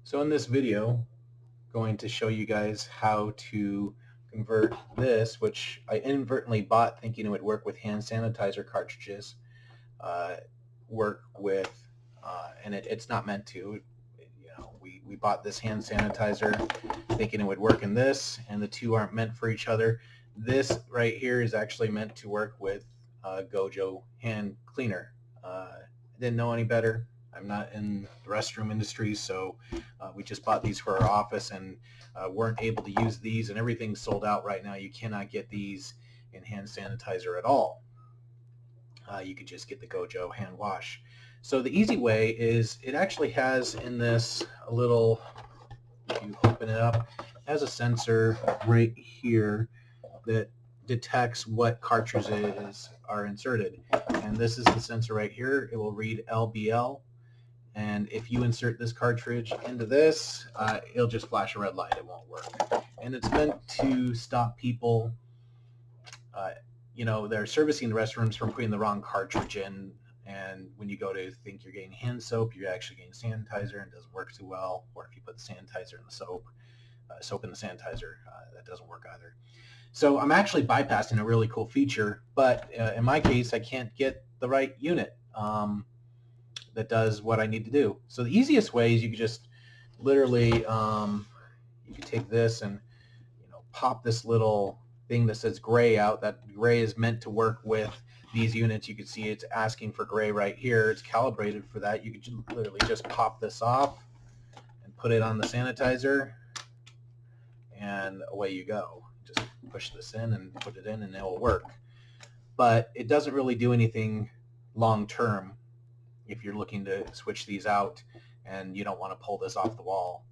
So in this video, I'm going to show you guys how to convert this, which I inadvertently bought thinking it would work with hand sanitizer cartridges, work with, and it's not meant to. We bought this hand sanitizer thinking it would work in this, and the two aren't meant for each other. This right here is actually meant to work with GOJO hand cleaner. I didn't know any better. I'm not in the restroom industry, so we just bought these for our office and weren't able to use these, and everything's sold out right now. You cannot get these in hand sanitizer at all. You could just get the GOJO hand wash. So the easy way is it actually has in this a little, if you open it up, it has a sensor right here that detects what cartridges are inserted. And this is the sensor right here. It will read LBL. And if you insert this cartridge into this, it'll just flash a red light. It won't work. And it's meant to stop people, they're servicing the restrooms from putting the wrong cartridge in. And when you go to think you're getting hand soap, you're actually getting sanitizer and it doesn't work too well. Or if you put the sanitizer in the soap in the sanitizer, that doesn't work either. So I'm actually bypassing a really cool feature, but in my case, I can't get the right unit that does what I need to do. So the easiest way is you could just literally, you could take this and pop this little thing that says gray out. That gray is meant to work with these units. You can see it's asking for gray right here. It's calibrated for that. You could literally just pop this off and put it on the sanitizer, and away you go. Just push this in and put it in and it will work. But it doesn't really do anything long term if you're looking to switch these out and you don't want to pull this off the wall.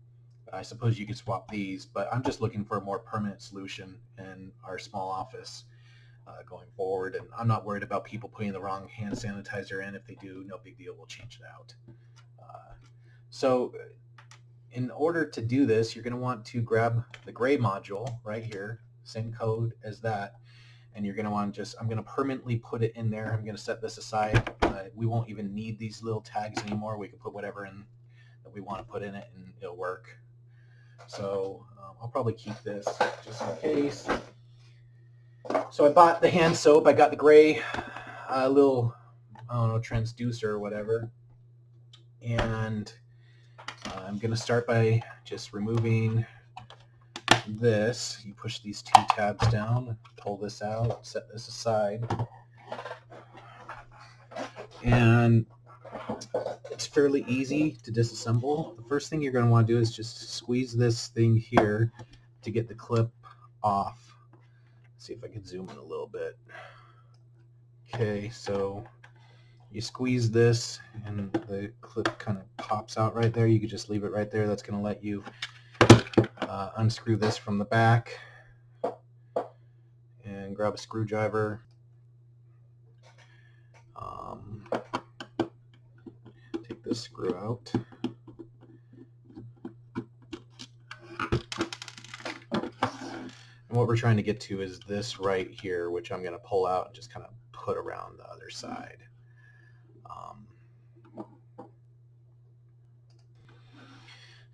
I suppose you could swap these, but I'm just looking for a more permanent solution in our small office going forward. And I'm not worried about people putting the wrong hand sanitizer in. If they do, no big deal. We'll change it out. So in order to do this, you're going to want to grab the gray module right here, same code as that, and you're going to want to I'm going to permanently put it in there. I'm going to set this aside. We won't even need these little tags anymore. We can put whatever in that we want to put in it and it'll work. So I'll probably keep this just in case. So I bought the hand soap. I got the gray little, transducer or whatever. And I'm going to start by just removing this. You push these two tabs down, pull this out, set this aside. And it's fairly easy to disassemble. The first thing you're going to want to do is just squeeze this thing here to get the clip off. Let's see if I can zoom in a little bit. Okay, so you squeeze this and the clip kind of pops out right there. You could just leave it right there. That's going to let you unscrew this from the back and grab a screwdriver. Take this screw out. And what we're trying to get to is this right here, which I'm going to pull out and just kind of put around the other side.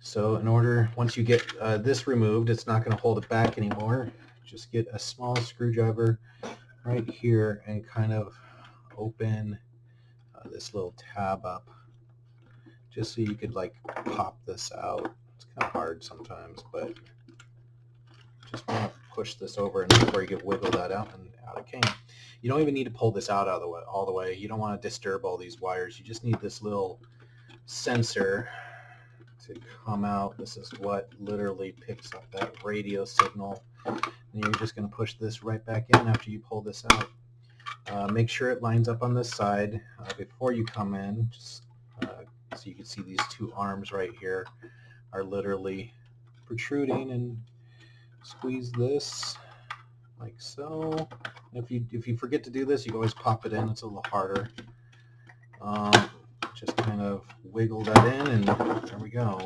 So once you get this removed, it's not going to hold it back anymore. Just get a small screwdriver right here and kind of open this little tab up just so you could pop this out. It's kind of hard sometimes, but just want to push this over and before you get wiggle that out, and out it came. You don't even need to pull this out all the way. You don't want to disturb all these wires. You just need this little sensor to come out. This is what literally picks up that radio signal. And you're just going to push this right back in after you pull this out. Make sure it lines up on this side before you come in, just so you can see these two arms right here are literally protruding, and squeeze this like so. If you forget to do this, you can always pop it in. It's a little harder. Just kind of wiggle that in, and there we go.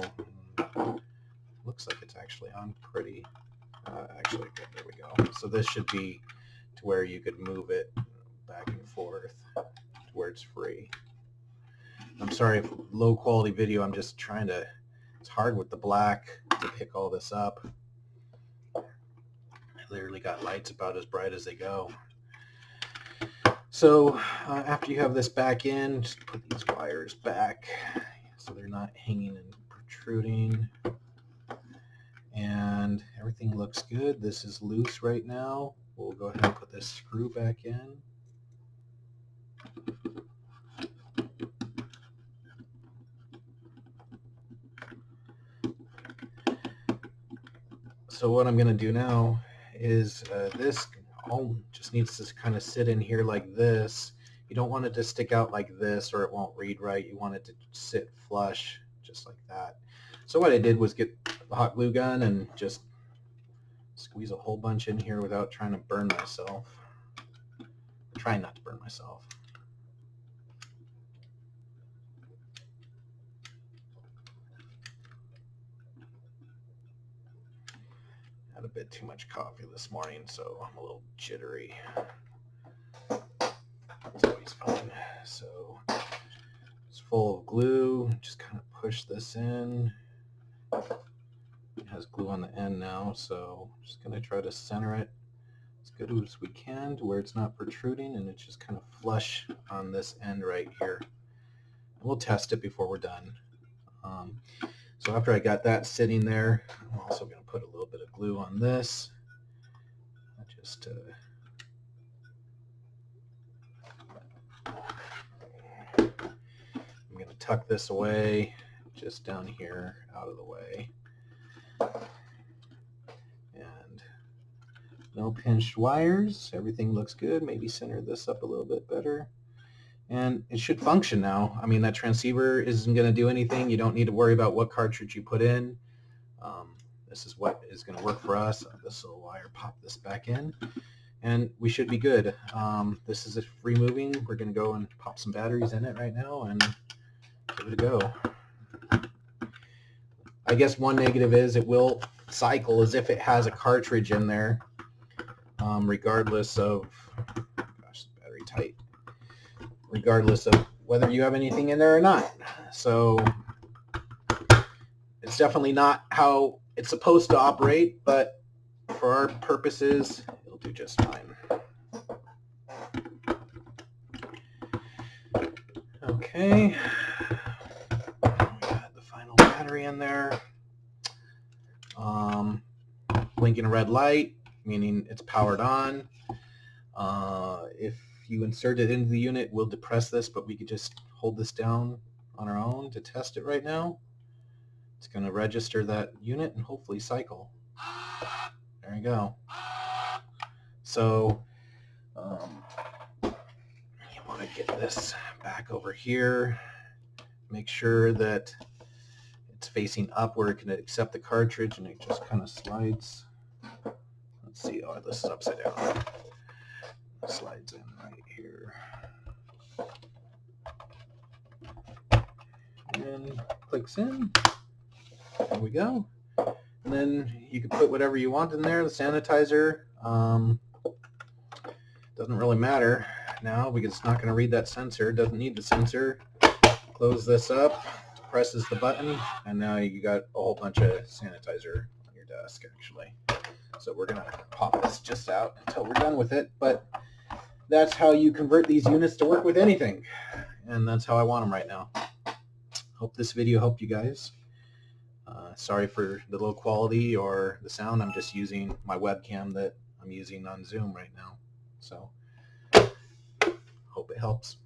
Looks like it's actually on pretty. Actually, okay, there we go. So this should be to where you could move it back and forth to where it's free. I'm sorry if low quality video. I'm just trying to It's hard with the black to pick all this up. I literally got lights about as bright as they go. So after you have this back in, just put these wires back so they're not hanging and protruding. And everything looks good. This is loose right now. We'll go ahead and put this screw back in. So what I'm going to do now is this just needs to kind of sit in here like this. You don't want it to stick out like this or it won't read right. You want it to sit flush just like that. So what I did was get the hot glue gun and just squeeze a whole bunch in here without trying to burn myself. I'm trying not to burn myself. Had a bit too much coffee this morning, so I'm a little jittery. It's always fun. So it's full of glue. Just kind of push this in. It has glue on the end now, so I'm just going to try to center it as good as we can to where it's not protruding and it's just kind of flush on this end right here. And we'll test it before we're done. So after I got that sitting there, I'm also going to put a little bit of glue on this. Just I'm going to tuck this away just down here out of the way. And no pinched wires. Everything looks good. Maybe center this up a little bit better. And it should function now. I mean, that transceiver isn't going to do anything. You don't need to worry about what cartridge you put in. This is what is going to work for us. This little wire, pop this back in, and we should be good. This is a free moving. We're going to go and pop some batteries in it right now and give it a go. I guess one negative is it will cycle as if it has a cartridge in there, regardless of, gosh, the battery tight, regardless of whether you have anything in there or not. So it's definitely not how it's supposed to operate, but for our purposes, it'll do just fine. Okay, got the final battery in there. Blinking a red light, meaning it's powered on. If you insert it into the unit, we'll depress this, but we could just hold this down on our own to test it right now. It's going to register that unit and hopefully cycle. There you go. So you want to get this back over here. Make sure that it's facing up where it can accept the cartridge, and it just kind of slides. Let's see. Oh, this is upside down. It slides in right here. And clicks in. There we go. And then you can put whatever you want in there. The sanitizer doesn't really matter now because it's not going to read that sensor. It doesn't need the sensor. Close this up, presses the button, and now you got a whole bunch of sanitizer on your desk actually. So we're going to pop this just out until we're done with it. But that's how you convert these units to work with anything. And that's how I want them right now. Hope this video helped you guys. Sorry for the low quality or the sound. I'm just using my webcam that I'm using on Zoom right now. So hope it helps.